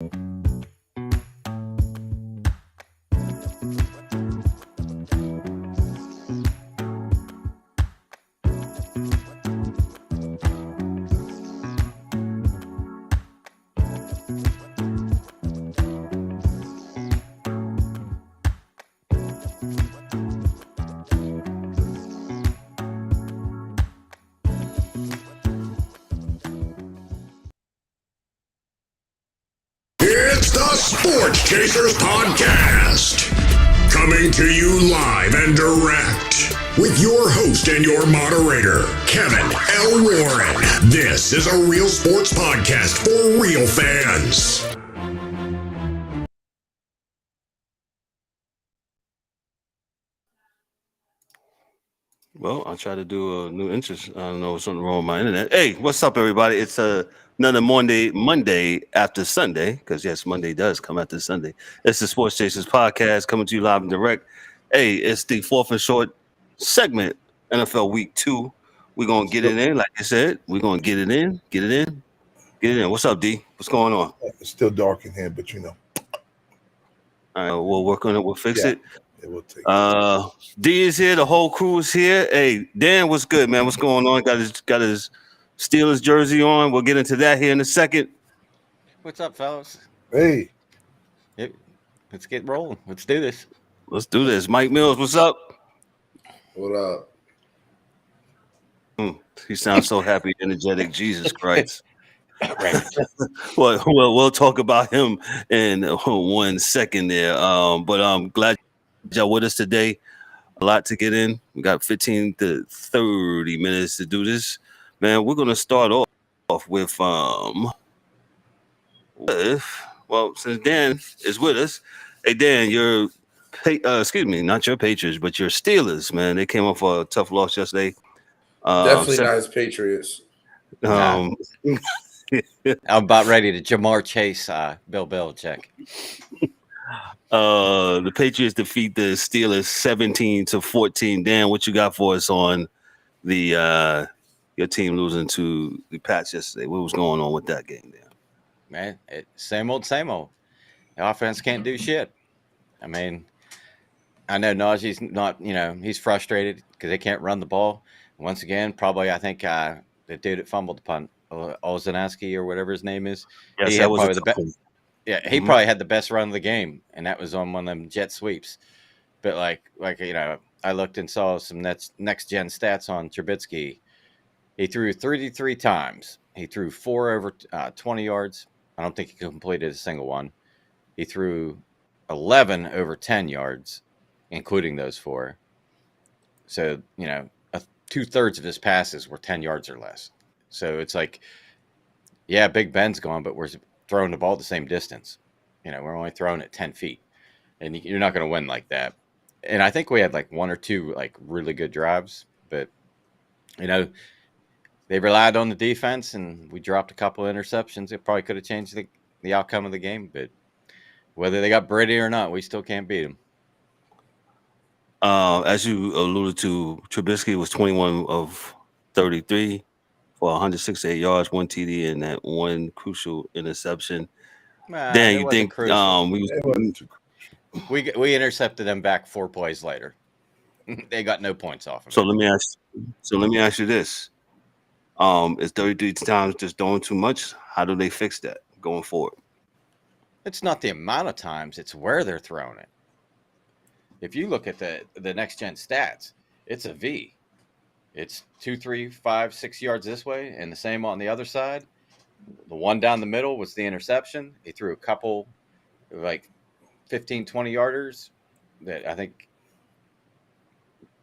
It's the Sports Chasers Podcast. Coming to you live and direct with your host and your moderator, Kevin L. Warren. This is a real sports podcast for real fans. Well, I'll try to do a new interest. I don't know what's something wrong with my internet. Hey, what's up, everybody? It's another Monday after Sunday, because yes, Monday does come after Sunday. It's the Sports Chasers Podcast coming to you live and direct. Hey, it's the fourth and short segment, NFL Week 2. We're gonna get it in, like I said. We're gonna get it in. What's up, D? What's going on? It's still dark in here, but you know. All right, we'll work on it. We'll fix it. It will take D is here. The whole crew is here. Hey, Dan, what's good, man? What's going on? Got his Steelers jersey on. We'll get into that here in a second. What's up, fellas? Hey. Let's get rolling. Let's do this. Let's do this. Mike Mills, what's up? What up? He sounds so happy, energetic. Jesus Christ. Well, we'll talk about him in 1 second there. But I'm glad y'all with us today. A lot to get in. We got 15 to 30 minutes to do this. Man, we're gonna start off with since Dan is with us. Hey Dan, not your Patriots, but your Steelers, man. They came off a tough loss yesterday. Definitely not his Patriots. I'm about ready to Jamar Chase, Bill Belichick. The Patriots defeat the Steelers 17-14. Dan, what you got for us on the your team losing to the Pats yesterday? What was going on with that game, Dan? Man, same old. The offense can't do shit. I mean, I know Najee's not, he's frustrated because they can't run the ball. Once again, probably I think the dude that fumbled the punt, Olszewski or whatever his name is, yes, he that had was probably the best. Yeah, he probably had the best run of the game, and that was on one of them jet sweeps. But I looked and saw some next gen stats on Trubisky. He threw 33 times. He threw 4 over 20 yards. I don't think he completed a single one. He threw 11 over 10 yards, including those 4. So 2/3 of his passes were 10 yards or less. So it's like, yeah, Big Ben's gone, but we're throwing the ball the same distance. We're only throwing it 10 feet, and you're not going to win like that. And I think we had like 1 or 2 like really good drives, but they relied on the defense, and we dropped a couple of interceptions. It probably could have changed the outcome of the game, but whether they got Brady or not, we still can't beat them. As you alluded to, Trubisky was 21 of 33 for 168 yards, 1 TD, and that 1 crucial interception. Dan, you think we intercepted them back 4 plays later? They got no points off of it. So let me ask you this: is 33 times just doing too much? How do they fix that going forward? It's not the amount of times; it's where they're throwing it. If you look at the next gen stats, it's a V. It's 2, 3, 5, 6 yards this way, and the same on the other side. The one down the middle was the interception. He threw a couple, like 15, 20 yarders that I think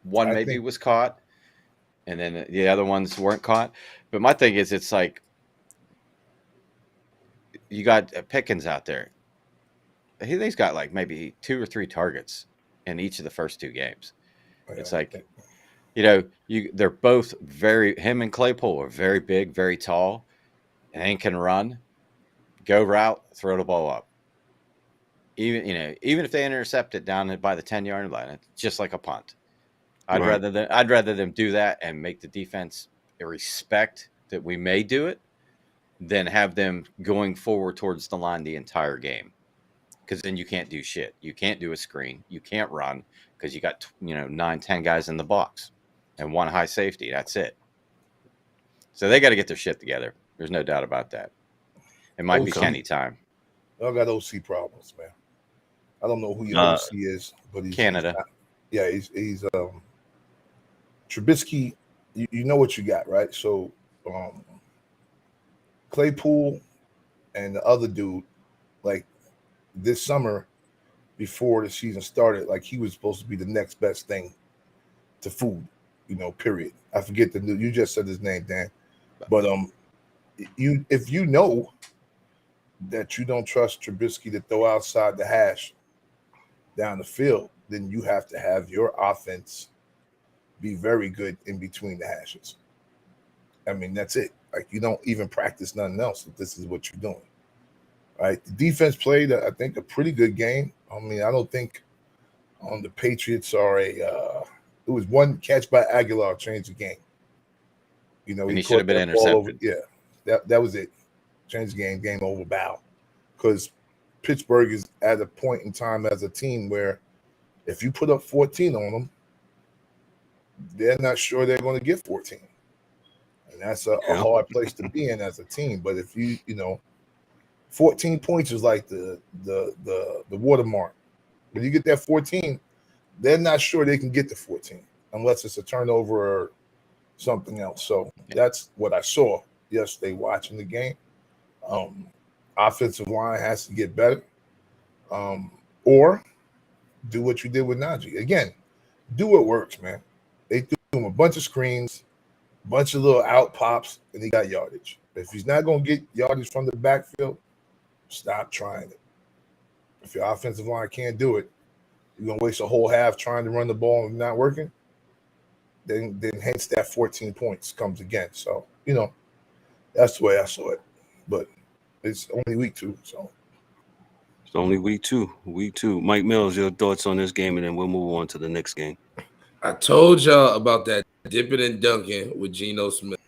one was caught, and then the other ones weren't caught. But my thing is, it's like you got Pickens out there. He's got like maybe 2 or 3 targets in each of the first 2 games. It's like, they're both him and Claypool are very big, very tall, and can run, go route, throw the ball up. Even if they intercept it down by the 10-yard line, it's just like a punt. I'd rather them do that and make the defense respect that we may do it than have them going forward towards the line the entire game. Because then you can't do shit. You can't do a screen. You can't run because you got 9, 10 guys in the box and one high safety. That's it. So they got to get their shit together. There's no doubt about that. It might be Kenny time. Y'all got OC problems, man. I don't know who your OC is, but he's Canada. He's Trubisky. You know what you got, right? So Claypool and the other dude, like this summer before the season started, like he was supposed to be the next best thing to food, period. I forget you just said his name, Dan. But if you know that you don't trust Trubisky to throw outside the hash down the field, then you have to have your offense be very good in between the hashes. I mean, that's it. Like, you don't even practice nothing else if this is what you're doing. Right? The defense played, I think, a pretty good game. I mean, I don't think the Patriots are it was one catch by Aguilar changed the game. And he should have been intercepted. That was it. Changed the game over, bow. Because Pittsburgh is at a point in time as a team where if you put up 14 on them, they're not sure they're going to get 14. And that's a hard place to be in as a team. But if 14 points is like the watermark. When you get that 14, they're not sure they can get to 14 unless it's a turnover or something else. So that's what I saw yesterday watching the game. Offensive line has to get better, or do what you did with Najee. Again, do what works, man. They threw him a bunch of screens, a bunch of little out pops, and he got yardage. If he's not going to get yardage from the backfield, stop trying it. If your offensive line can't do it, you're going to waste a whole half trying to run the ball and not working, then hence that 14 points comes again. So, that's the way I saw it. But it's only week 2, so. It's only week 2. Week 2. Mike Mills, your thoughts on this game, and then we'll move on to the next game. I told y'all about that dipping and dunking with Geno Smith.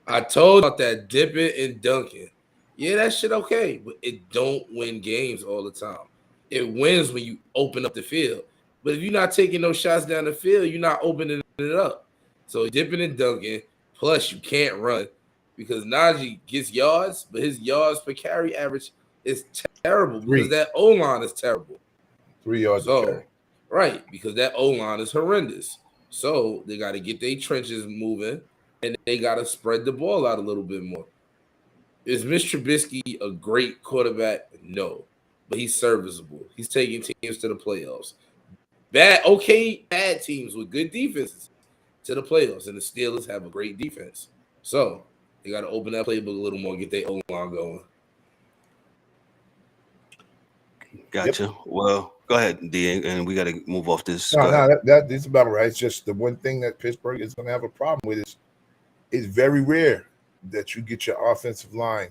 I told you about that dipping and dunking. Yeah, that shit okay, but it don't win games all the time. It wins when you open up the field. But if you're not taking those shots down the field, you're not opening it up. So dipping and dunking, plus you can't run because Najee gets yards, but his yards per carry average is terrible because that O-line is terrible. 3 yards a carry. Right, because that O-line is horrendous. So they got to get their trenches moving, and they got to spread the ball out a little bit more. Is Mr. Trubisky a great quarterback? No, but he's serviceable. He's taking teams to the playoffs. Bad teams with good defenses to the playoffs, and the Steelers have a great defense. So they got to open that playbook a little more, get their O-line going. Gotcha. Yep. Well, go ahead, D, and we got to move off this. No, that's about right. It's just the one thing that Pittsburgh is going to have a problem with is it's very rare that you get your offensive line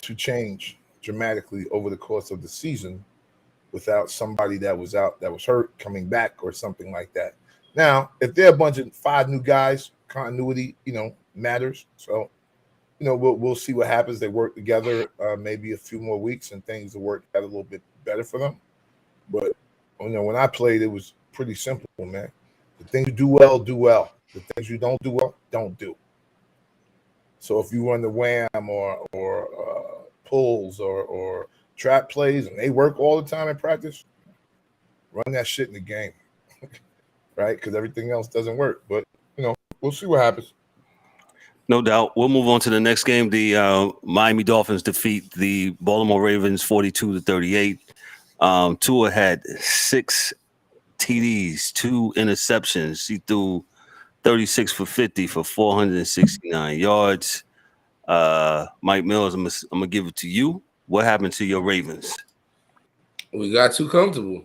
to change dramatically over the course of the season without somebody that was out, that was hurt, coming back or something like that. Now, if they're a bunch of 5 new guys, continuity, matters. So, we'll see what happens. They work together maybe a few more weeks and things will work out a little bit better for them. But, when I played, it was pretty simple, man. The things you do well, do well. The things you don't do well, don't do. So if you run the wham or pulls or trap plays and they work all the time in practice, run that shit in the game, right? Because everything else doesn't work. But, we'll see what happens. No doubt. We'll move on to the next game. The Miami Dolphins defeat the Baltimore Ravens 42-38. Tua had 6 TDs, 2 interceptions. He threw 36 for 50 for 469 yards. Mike Mills, I'm gonna give it to you. What happened to your Ravens? We got too comfortable.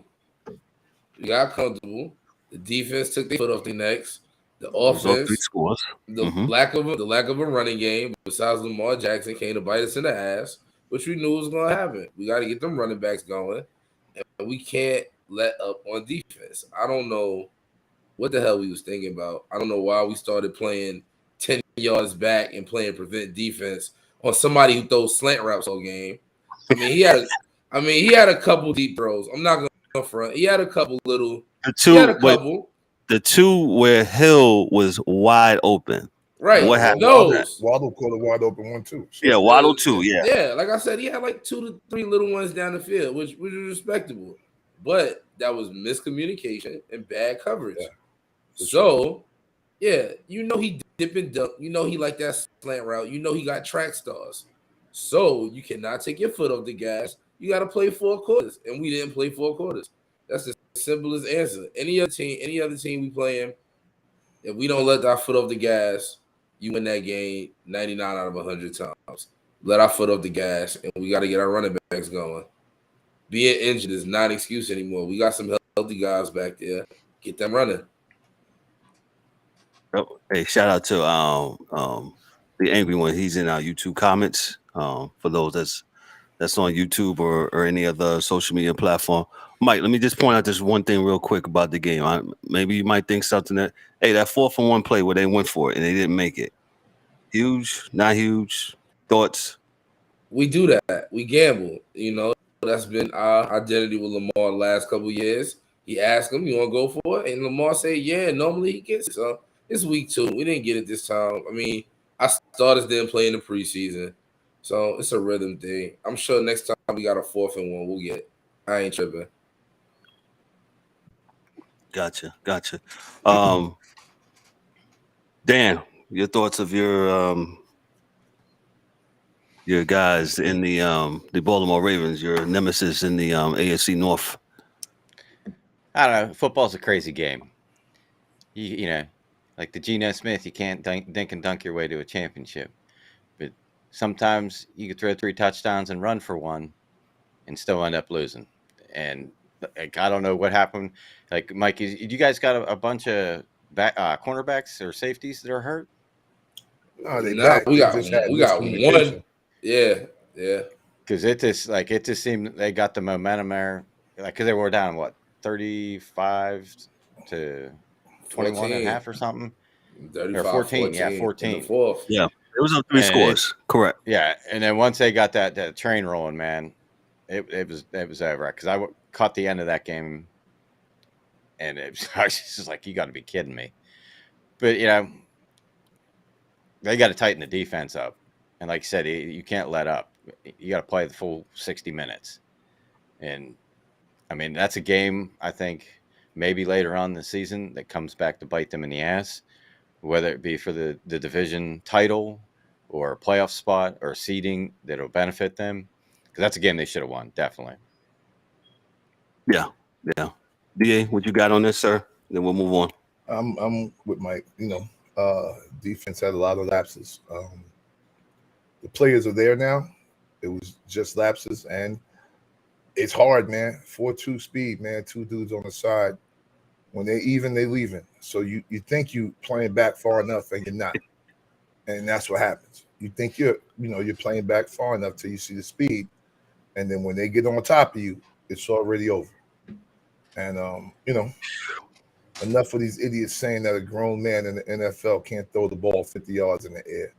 We got comfortable. The defense took their foot off their necks. The offense, 3 scores. The lack of a running game besides Lamar Jackson came to bite us in the ass, which we knew was going to happen. We got to get them running backs going, and we can't let up on defense. I don't know what the hell we was thinking about. I don't know why we started playing 10 yards back and playing prevent defense on somebody who throws slant routes all game. I mean, he had a couple deep throws. I'm not gonna front. He had a couple little. The two where Hill was wide open. Right. What happened? Waddle caught a wide open one too. So. Yeah, Waddle too. Yeah. Yeah, like I said, he had like 2 to 3 little ones down the field, which was respectable. But that was miscommunication and bad coverage. Yeah, so, yeah, he dip and dunk. He like that slant route. He got track stars. So you cannot take your foot off the gas. You got to play 4 quarters, and we didn't play 4 quarters. That's the simplest answer. Any other team we playing, if we don't let our foot off the gas, you win that game 99 out of 100 times. Let our foot off the gas, and we got to get our running backs going. Being injured is not an excuse anymore. We got some healthy guys back there. Get them running. Oh, hey, shout out to the angry one. He's in our YouTube comments. For those that's on YouTube or any other social media platform. Mike, let me just point out this one thing real quick about the game. Maybe you might think something that 4th and 1 play where they went for it and they didn't make it. Huge, not huge. Thoughts? We do that. We gamble. That's been our identity with Lamar the last couple of years. He asked him, "You want to go for it?" And Lamar said, "Yeah." Normally he gets it. So it's week 2. We didn't get it this time. I mean, our starters didn't play in the preseason, so it's a rhythm thing. I'm sure next time we got a 4th and 1, we'll get it. I ain't tripping. Gotcha. Dan, your thoughts of your guys in the Baltimore Ravens, your nemesis in the AFC North? I don't know. Football's a crazy game. Like the Geno Smith, you can't dink and dunk your way to a championship. But sometimes you could throw 3 touchdowns and run for 1 and still end up losing. And I don't know what happened. Like, Mike, you guys got a bunch of cornerbacks or safeties that are hurt? No, we got one. Yeah. Because it just seemed they got the momentum there, because they were down 35 to 21 and a half or something. 35, or 14. Yeah, 14. Yeah, it was on 3 scores. Correct. Yeah, and then once they got that train rolling, man, it was over. Because I caught the end of that game, and I was just like, you got to be kidding me. But they got to tighten the defense up, and like you said, you can't let up. You got to play the full 60 minutes, and I mean that's a game I think maybe later on in the season that comes back to bite them in the ass, whether it be for the division title or a playoff spot or seeding that'll benefit them, because that's a game they should have won, definitely. Yeah. DA, what you got on this, sir? Then we'll move on. I'm with Mike. Defense had a lot of lapses. The players are there now. It was just lapses, and it's hard, man. 4-2 speed, man. 2 dudes on the side. When they leaving. So you think you playing back far enough, and you're not. And that's what happens. You think you're playing back far enough till you see the speed, and then when they get on top of you, it's already over. And enough of these idiots saying that a grown man in the NFL can't throw the ball 50 yards in the air.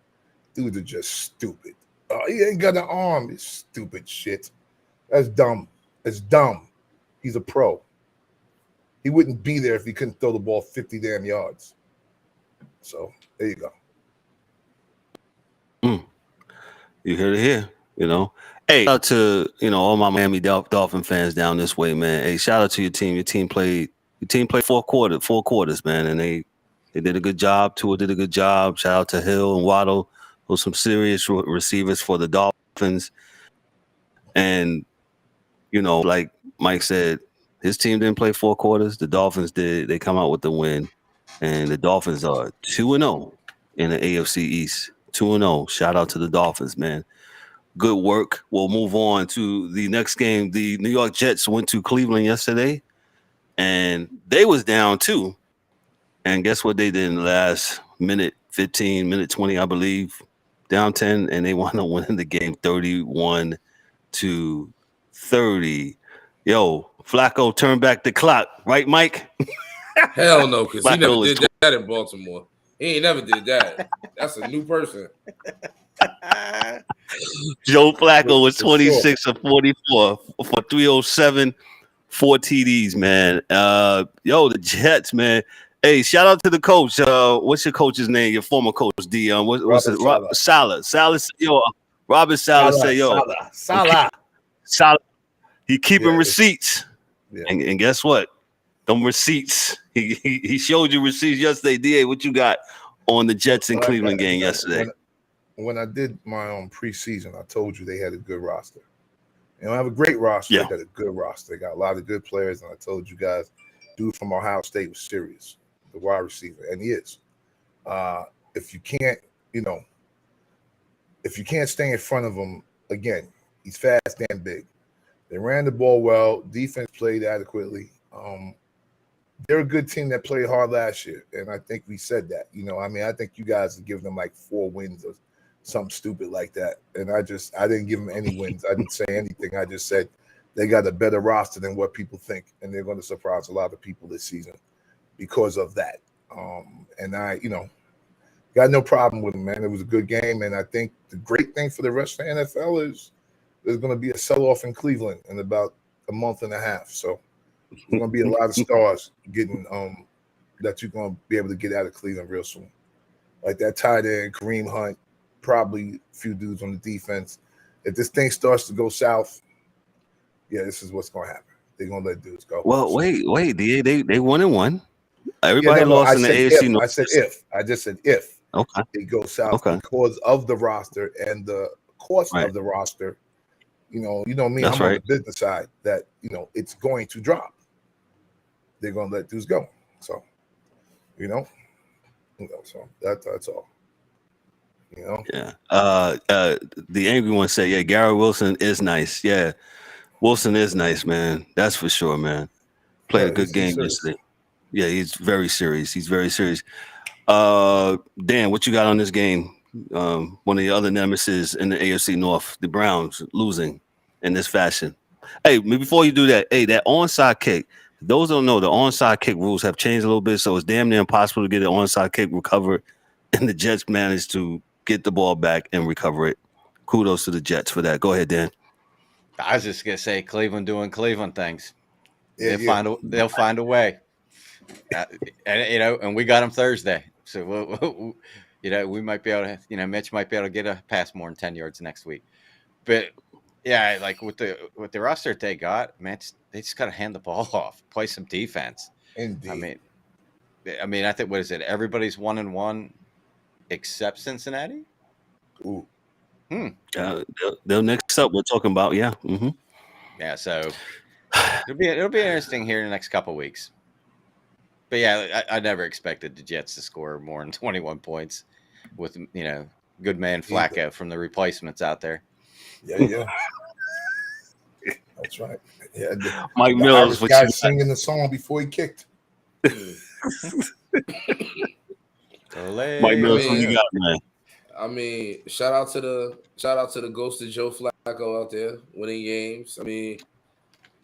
Dudes are just stupid. He ain't got an arm. It's stupid shit. That's dumb. It's dumb. He's a pro. He wouldn't be there if he couldn't throw the ball 50 damn yards. So there you go. You heard it here. Hey, shout out to all my Miami Dolphin fans down this way, man. Hey, shout out to your team. Your team played 4 quarters, man, and they did a good job. Tua did a good job. Shout out to Hill and Waddle, who's some serious receivers for the Dolphins. And like Mike said, his team didn't play 4 quarters. The Dolphins did. They come out with the win, and the Dolphins are 2-0 in the AFC East. 2-0. Shout out to the Dolphins, man. Good work. We'll move on to the next game. The New York Jets went to Cleveland yesterday, and they was down too. And guess what they did in the last minute 15, minute 20, I believe, down 10, and they wound up winning the game 31-30. Yo, Flacco turned back the clock, right, Mike? Hell no, because he never did that in Baltimore. He ain't never did that. That's a new person. Joe Flacco was For sure. 26 of 44 for 307, 4 TDs, man. The Jets, man. Hey, shout out to the coach. What's your coach's name? Your former coach, Dion. What's it? Salah. Robert Salah said, Salah. He keeping receipts. Yeah. And guess what? Them receipts. He showed you receipts yesterday. DA, what you got on the Jets and Cleveland game yesterday? When I did my own preseason, I told you they had a good roster. They don't have a great roster. Yeah. They got a good roster. They got a lot of good players. And I told you guys, dude from Ohio State was serious, the wide receiver, and he is. If you can't stay in front of him, again, he's fast and big. They ran the ball well. Defense played adequately. They're a good team that played hard last year, and I think we said that. I think you guys would give them like 4 wins or something stupid like that. And I didn't give them any wins. I didn't say anything. I just said they got a better roster than what people think, and they're going to surprise a lot of people this season because of that. And I, got no problem with them, man. It was a good game, and I think the great thing for the rest of the NFL is there's going to be a sell-off in Cleveland in about a month and a half. So there's going to be a lot of stars getting that you're going to be able to get out of Cleveland real soon. Like that tight end, Kareem Hunt, probably a few dudes on the defense. If this thing starts to go south, this is what's going to happen. They're going to let dudes go. Well, wait, DA, they 1-1. Everybody lost in the AFC North. I said if. I just said if. Okay. It goes south because of the roster and the cost Right. of the roster. You know me, That's I'm on right. the business side that, it's going to drop. They're going to let dudes go. So, so that's all. Yeah. The angry one said, yeah, Gary Wilson is nice. Yeah. Wilson is nice, man. That's for sure, man. Played a good game yesterday. Yeah, he's very serious. Dan, what you got on this game? One of the other nemesis in the AFC North, the Browns losing in this fashion. Hey, before you do that, that onside kick. Those don't know the onside kick rules have changed a little bit, so it's damn near impossible to get an onside kick recovered. And the Jets managed to get the ball back and recover it. Kudos to the Jets for that. Go ahead, Dan. I was just gonna say Cleveland doing Cleveland things. Yeah, They'll find a way. And we got them Thursday, so we might be able to. Mitch might be able to get a pass more than 10 yards next week. But yeah, like with the roster they got, man, they just got to hand the ball off, play some defense. Indeed. I mean, I think what is it? Everybody's 1-1 except Cincinnati. Ooh. They'll next up. We're talking about Mm-hmm. Yeah, so it'll be interesting here in the next couple of weeks. But yeah, I never expected the Jets to score more than 21 points with good man Flacco from the replacements out there. Yeah. That's right. Yeah, Mike Mills, the guy singing the song before he kicked. Mike Mills, what you got, man? I mean, shout out to the ghost of Joe Flacco out there winning games. I mean,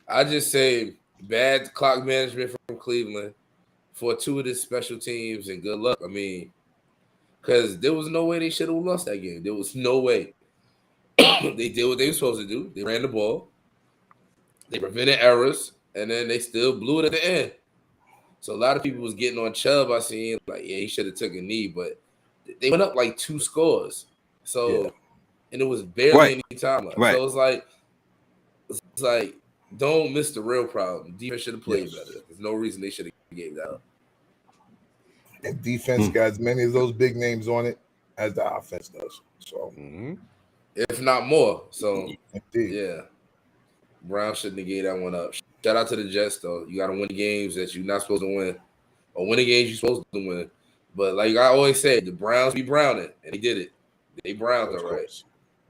I just say bad clock management from Cleveland for 2 of the special teams, and good luck. I mean, because there was no way they should have lost that game. There was no way. They did what they were supposed to do. They ran the ball. They prevented errors, and then they still blew it at the end. So a lot of people was getting on Chubb. I seen he should have took a knee, but they went up like 2 scores. So, and it was barely any time left. Right. So it's like don't miss the real problem. Defense should have played better. There's no reason they should have gave that up. And defense got as many of those big names on it as the offense does. So, if not more. So, indeed. Yeah. Brown shouldn't have gave that one up. Shout out to the Jets, though. You got to win the games that you're not supposed to win, or win the games you're supposed to win. But like I always say, the Browns be browning, and they did it. They browned all right.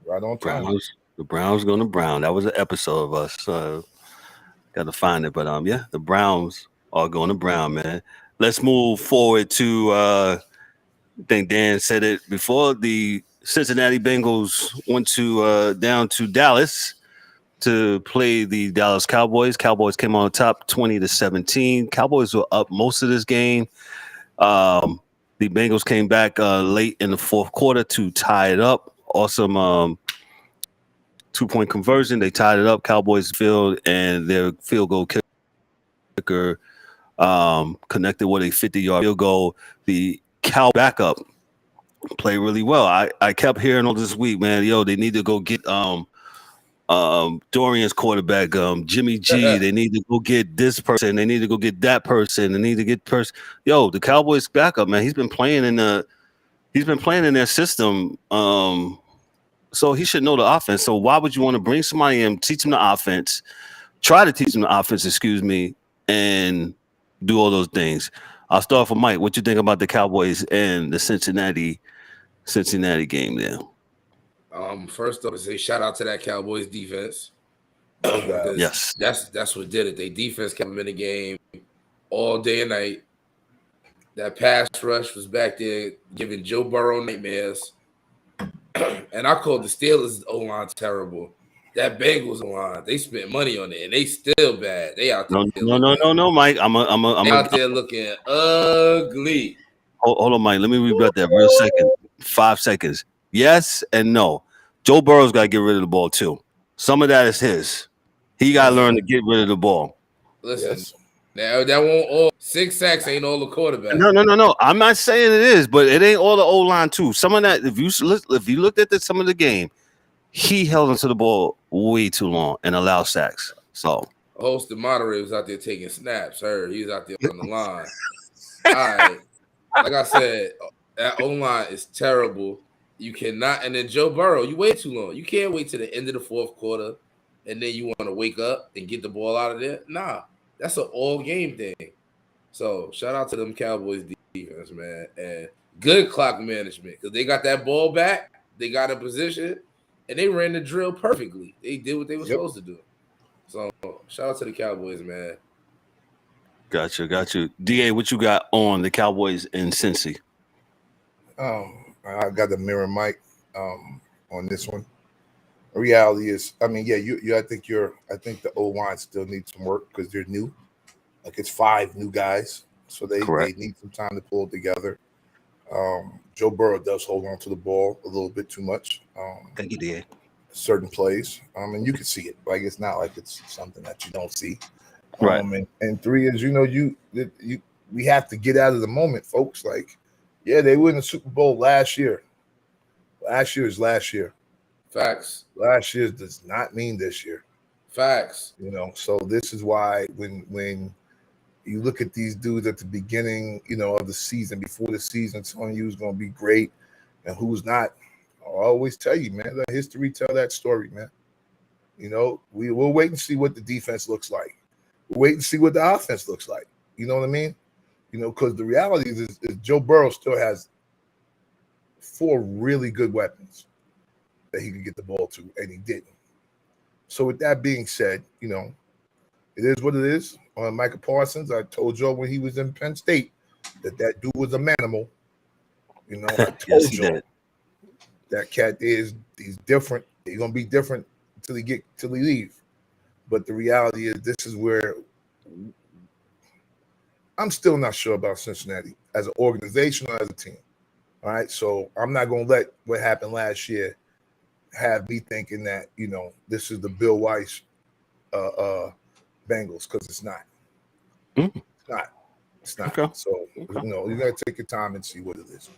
Right on time. The Browns going to brown. That was an episode of us. Got to find it, but the Browns are going to brown, man. Let's move forward to. I think Dan said it before. The Cincinnati Bengals went down to Dallas to play the Dallas Cowboys. Cowboys came on top 20-17. Cowboys were up most of this game. The Bengals came back late in the fourth quarter to tie it up. Awesome 2-point conversion. They tied it up. Cowboys field, and their field goal kicker connected with a 50-yard field goal. The Cow backup played really well. I kept hearing all this week, man. Yo, they need to go get Dorian's quarterback, Jimmy G. They need to go get this person. They need to go get that person. They need to get person. Yo, the Cowboys backup, man. He's been playing in their system. So he should know the offense. So why would you want to bring somebody in, teach him the offense, try to teach him the offense, and do all those things? I'll start with Mike. What you think about the Cowboys and the Cincinnati game there? First up, say shout out to that Cowboys defense. Yes, that's what did it. They defense kept them in the game all day and night. That pass rush was back there giving Joe Burrow nightmares. And I called the Steelers O-line terrible. That Bengals O-line, they spent money on it, and they still bad. They out there. No, Mike. I'm out there looking ugly. Hold on, Mike. Let me rebut that real second. 5 seconds. Yes and no. Joe Burrow's got to get rid of the ball too. Some of that is his. He got to learn to get rid of the ball. Listen, now that won't all 6 sacks ain't all the quarterback. No. I'm not saying it is, but it ain't all the O line too. Some of that, if you looked at some of the game, he held onto the ball way too long and allowed sacks. So a host of moderators out there taking snaps. He was out there on the line. All right, like I said, that O line is terrible. You cannot, and then Joe Burrow, you wait too long. You can't wait to the end of the fourth quarter, and then you want to wake up and get the ball out of there. Nah, that's an all game thing. So shout out to them Cowboys defense, man, and good clock management because they got that ball back, they got a position, and they ran the drill perfectly. They did what they were supposed to do. So shout out to the Cowboys, man. Got you. DA, what you got on the Cowboys and Cincy? I got the mirror mic on this one. The reality is, I mean, I think the O-line still needs some work because they're new. Like it's 5 new guys, so they need some time to pull it together. Joe Burrow does hold on to the ball a little bit too much. Thank you, DA. Certain plays, and you can see it. Like it's not like it's something that you don't see. Right. And 3 is, we have to get out of the moment, folks. Like, yeah, they win the Super Bowl last year. Last year is last year. Facts. Last year does not mean this year. Facts. So this is why when you look at these dudes at the beginning, of the season, before the season, telling you who's going to be great and who's not, I'll always tell you, man, let history tell that story, man. We'll wait and see what the defense looks like. We'll wait and see what the offense looks like. You know what I mean? Because the reality is Joe Burrow still has 4 really good weapons that he could get the ball to, and he didn't. So with that being said, it is what it is. On Micah Parsons, I told you when he was in Penn State that dude was a manimal. I told you that cat he's different. He's gonna be different until he leave. But the reality is, this is where I'm still not sure about Cincinnati as an organization or as a team. All right, so I'm not gonna let what happened last year have me thinking that this is the Bill Weiss Bengals, because it's not. It's not. Okay. So you gotta take your time and see what it is.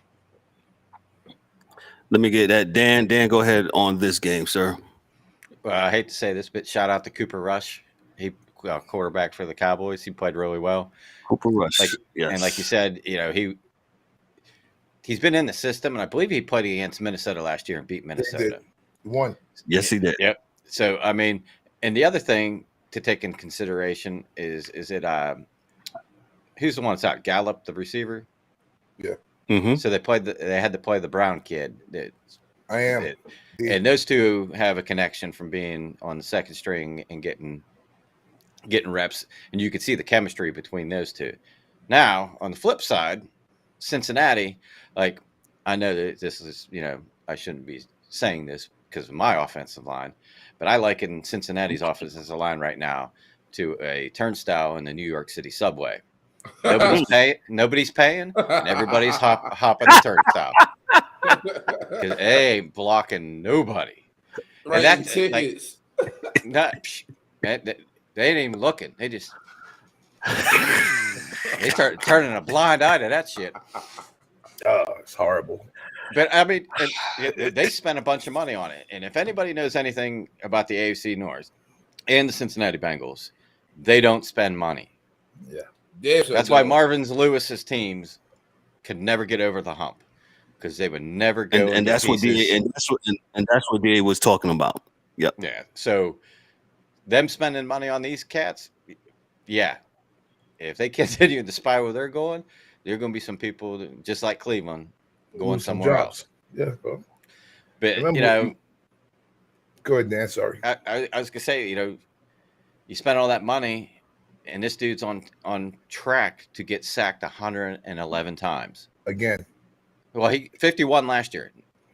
Let me get that. Dan, go ahead on this game, sir. Well, I hate to say this, but shout out to Cooper Rush. He quarterback for the Cowboys. He played really well. Cooper Rush. Yes. And like you said, he's been in the system, and I believe he played against Minnesota last year and beat Minnesota. He won. Yes, he did. Yep. So I mean, and the other thing to take in consideration is it who's the one that's out? Gallup, the receiver. Yeah. Mm-hmm. So they had to play the Brown kid. And those two have a connection from being on the second string and getting reps, and you could see the chemistry between those two. Now, on the flip side, Cincinnati, like, I know that this is, I shouldn't be saying this because of my offensive line, but I liken Cincinnati's offensive line right now to a turnstile in the New York City subway. Nobody's paying, and everybody's hopping the turnstile because they ain't blocking nobody. Right, And that tickets. they ain't even looking. They start turning a blind eye to that shit. Oh, it's horrible. But I mean, they spent a bunch of money on it. And if anybody knows anything about the AFC North and the Cincinnati Bengals, they don't spend money. Yeah, that's why Marvin Lewis's teams could never get over the hump because they would never go. And that's what DA and that's what DA was talking about. Yep. Yeah. So them spending money on these cats, yeah. If they continue the spiral they're going, there are going to be some people that, just like Cleveland going somewhere else. Yeah, bro. But go ahead, Dan. Sorry. I was gonna say, you spend all that money, and this dude's on track to get sacked 111 times Again. Well, he 51 last year.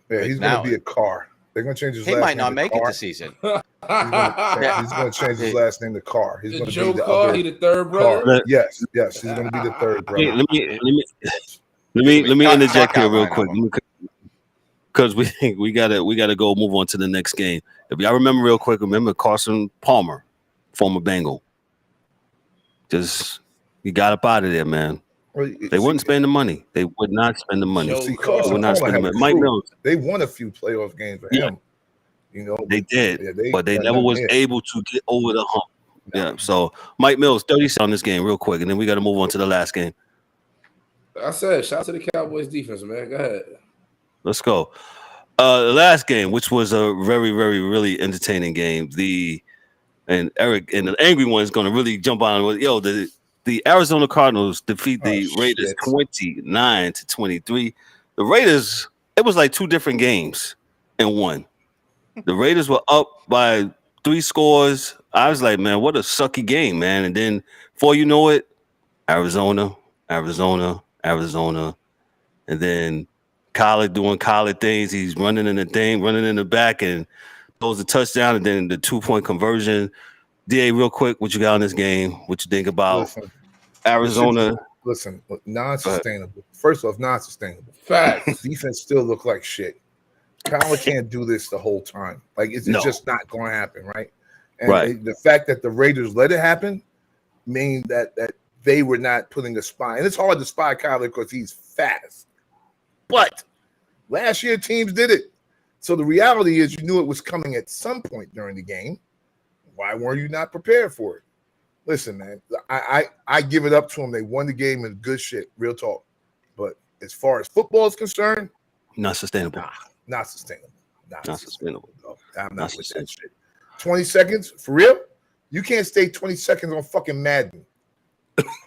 Yeah, he's going to be a Carr. They're going to change his last name. He might not make it this season. He's going to change his last name to Carr. He's going to Joe be the Carr, other he the third brother. Carr. Yes, he's going to be the third brother. Hey, let me interject here real quick because we gotta go move on to the next game. If y'all remember real quick, remember Carson Palmer, former Bengal. Just he got up out of there, man. They wouldn't spend the money. They would not spend the money. See, Carson Palmer Mike Mills. They won a few playoff games for him. They did, but they never was able to get over the hump. Yeah. So Mike Mills, 30 on this game, real quick, and then we got to move on to the last game. I said, shout out to the Cowboys defense, man. Go ahead. Let's go. The last game, which was a very, very, really entertaining game. And Eric and the angry one is going to really jump on with the Arizona Cardinals defeat the Raiders 29-23. The Raiders, it was like two different games in one. The Raiders were up by 3 scores. I was like, man, what a sucky game, man. And then before you know it, Arizona. And then Collard doing Collard things. He's running in the back and throws a touchdown, and then the 2-point conversion. DA, real quick, what you got on this game? What you think about Arizona? Listen, non-sustainable. First off, non-sustainable. Facts. Defense still look like shit. Collard can't do this the whole time. Like it's just not going to happen, right? And the fact that the Raiders let it happen means that they were not putting a spy. And it's hard to spy Collard because he's fast. But last year teams did it. So the reality is you knew it was coming at some point during the game. Why weren't you not prepared for it? Listen, man, I give it up to them. They won the game and good shit, real talk. But as far as football is concerned, not sustainable. Not sustainable. Not sustainable. No, I'm not with that shit. 20 seconds? For real? You can't stay 20 seconds on fucking Madden.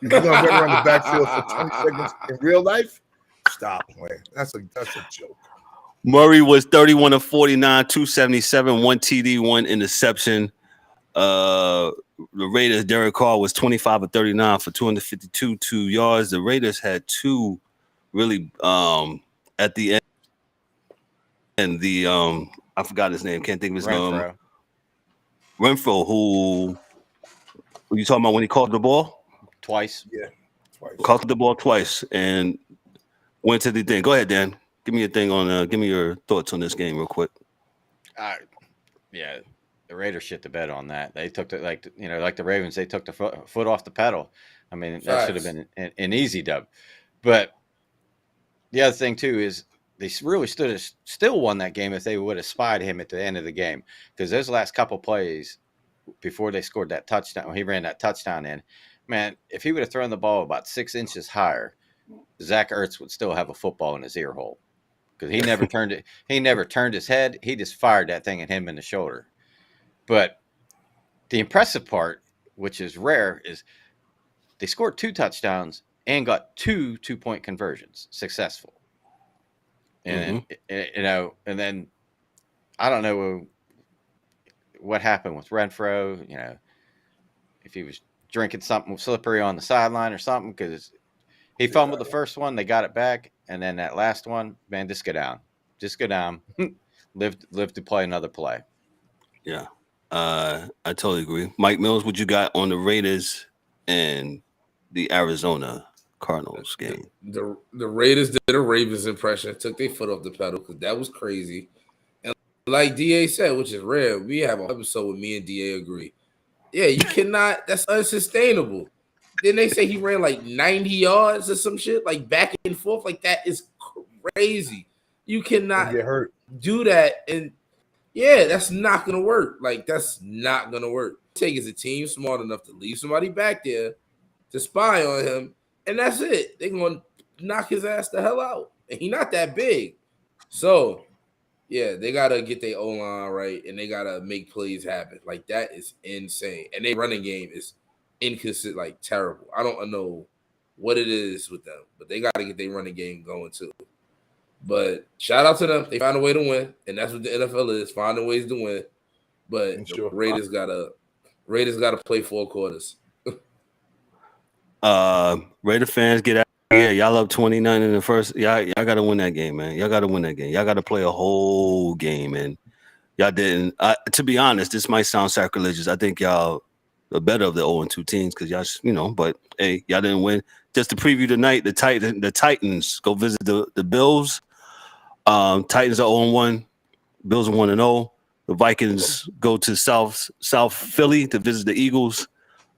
You're going to run around the backfield for 20 seconds in real life? Stop playing. That's a joke. Murray was 31 of 49, 277, 1 TD, 1 interception. The Raiders, Derek Carr was 25 of 39 for 252 2 yards. The Raiders had two really at the end. And I forgot his name. Can't think of his name. Renfro, who you talking about when he caught the ball? Twice. Yeah, twice. Caught the ball twice and went to the thing. Go ahead, Dan. Give me your thoughts on this game real quick. Yeah, the Raiders shit the bed on that. They took like the Ravens, they took the foot off the pedal. I mean, that should have been an easy dub. But the other thing too is they really still won that game if they would have spied him at the end of the game, because those last couple plays before they scored that touchdown, when he ran that touchdown in, man, if he would have thrown the ball about 6 inches higher, Zach Ertz would still have a football in his ear hole, because he never turned it. He never turned his head. He just fired that thing at him in the shoulder. But the impressive part, which is rare, is they scored 2 touchdowns and got 2 2-point conversions successful. And and then I don't know what happened with Renfro. If he was drinking something slippery on the sideline or something, because he fumbled the first one, they got it back, and then that last one, man, just go down, live to play another play. Yeah, I totally agree. Mike Mills, what you got on the Raiders and the Arizona Cardinals game. The Raiders did a Ravens impression, took their foot off the pedal because that was crazy. And like DA said, which is rare, we have an episode with me and DA agree. Yeah, you cannot. That's unsustainable. Then they say he ran like 90 yards or some shit, like back and forth. Like that is crazy. You cannot get hurt. Do that, and yeah, that's not gonna work. Like that's not gonna work. Take is a team smart enough to leave somebody back there to spy on him, and that's it. They're gonna knock his ass the hell out, and he's not that big. So yeah, they gotta get their O-line right, and they gotta make plays happen. Like that is insane, and their running game is inconsistent, like terrible. I don't know what it is with them, but they gotta get their running game going too. But shout out to them. They found a way to win, and that's what the NFL is, finding ways to win. But Sure. Raiders gotta play 4 quarters. Raider fans, get out here. Y'all up 29 in the first. Y'all gotta win that game, man. Y'all gotta win that game. Y'all gotta play a whole game, and y'all didn't. To be honest, this might sound sacrilegious. I think y'all are better of the 0-2 teams because y'all, but hey, y'all didn't win. Just to preview tonight, the Titans go visit the Bills. Titans are 0-1. Bills are 1-0. The Vikings go to South Philly to visit the Eagles.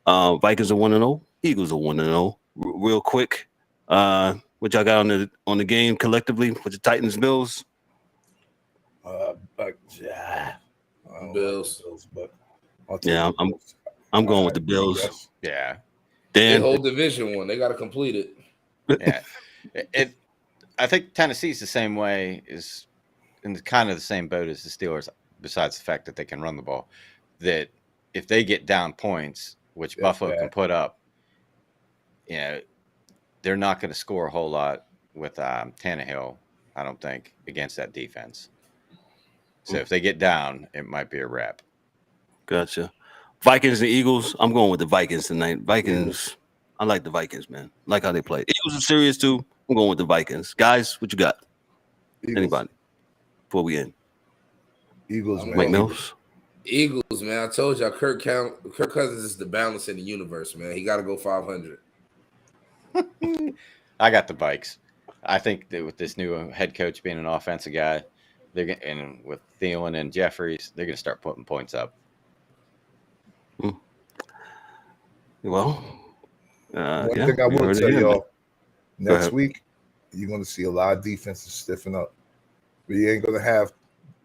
Vikings are 1-0. Eagles are 1-0. Real quick, what y'all got on the game collectively with the Titans Bills? Bills. But I'm going with the Bills. Yeah. Dan, they hold division one. They got to complete it. Yeah. I think Tennessee's the same way, is in kind of the same boat as the Steelers, besides the fact that they can run the ball. That if they get down points, which Buffalo can put up, they're not going to score a whole lot with Tannehill, I don't think, against that defense. So if they get down, it might be a wrap. Gotcha. Vikings and Eagles. I'm going with the Vikings tonight. Vikings. I like the Vikings, man. I like how they play. Eagles are serious too. I'm going with the Vikings. Guys, what you got? Eagles. Anybody? Before we end. Eagles, man. Mike Mills. Eagles, man. I told y'all Kirk Cousins is the balance in the universe, man. He got to go 500. I got the Vikes. I think that with this new head coach being an offensive guy, and with Thielen and Jeffries, they're going to start putting points up. Well, one thing I will tell y'all, next week, you're going to see a lot of defenses stiffen up. We ain't going to have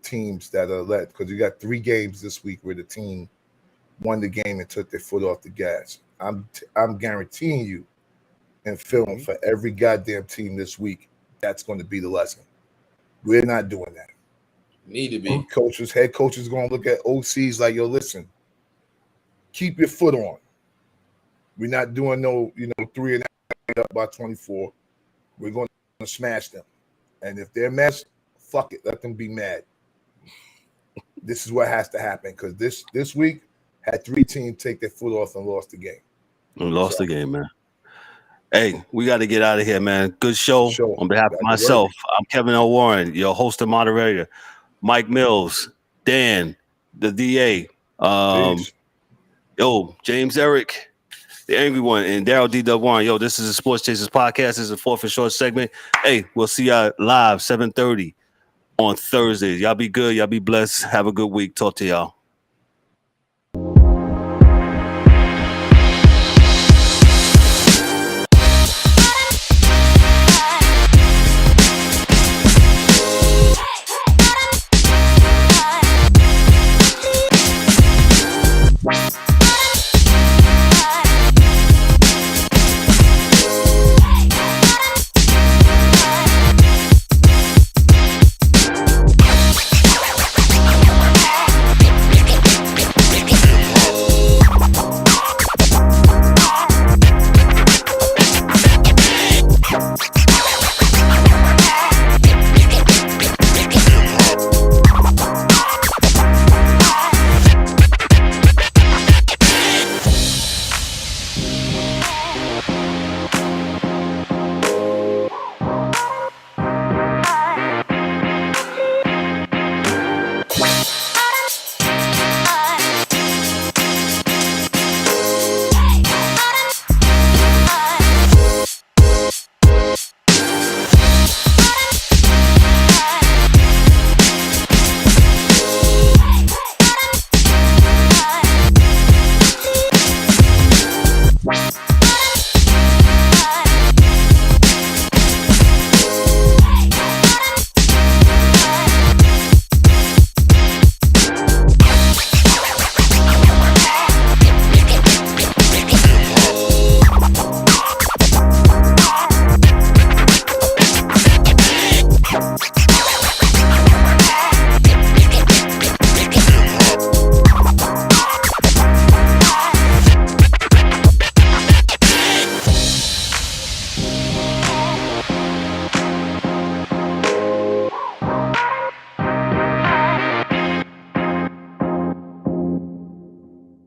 teams that are because you got 3 games this week where the team won the game and took their foot off the gas. I'm guaranteeing you in film for every goddamn team this week, that's going to be the lesson. We're not doing that. Need to be. Head coaches going to look at OCs like, yo, listen, keep your foot on. We're not doing 3 and up by 24. We're going to smash them. And if they're mad, fuck it. Let them be mad. This is what has to happen because this week had 3 teams take their foot off and lost the game. The game, man. Hey, we got to get out of here, man. Good show. On behalf of myself, I'm Kevin L. Warren, your host and moderator. Mike Mills, Dan, the DA, James Eric, the angry one, and Daryl D. Warren. Yo, this is the Sports Chasers podcast. This is a 4th and short segment. Hey, we'll see y'all live 7:30 on Thursdays. Y'all be good. Y'all be blessed. Have a good week. Talk to y'all.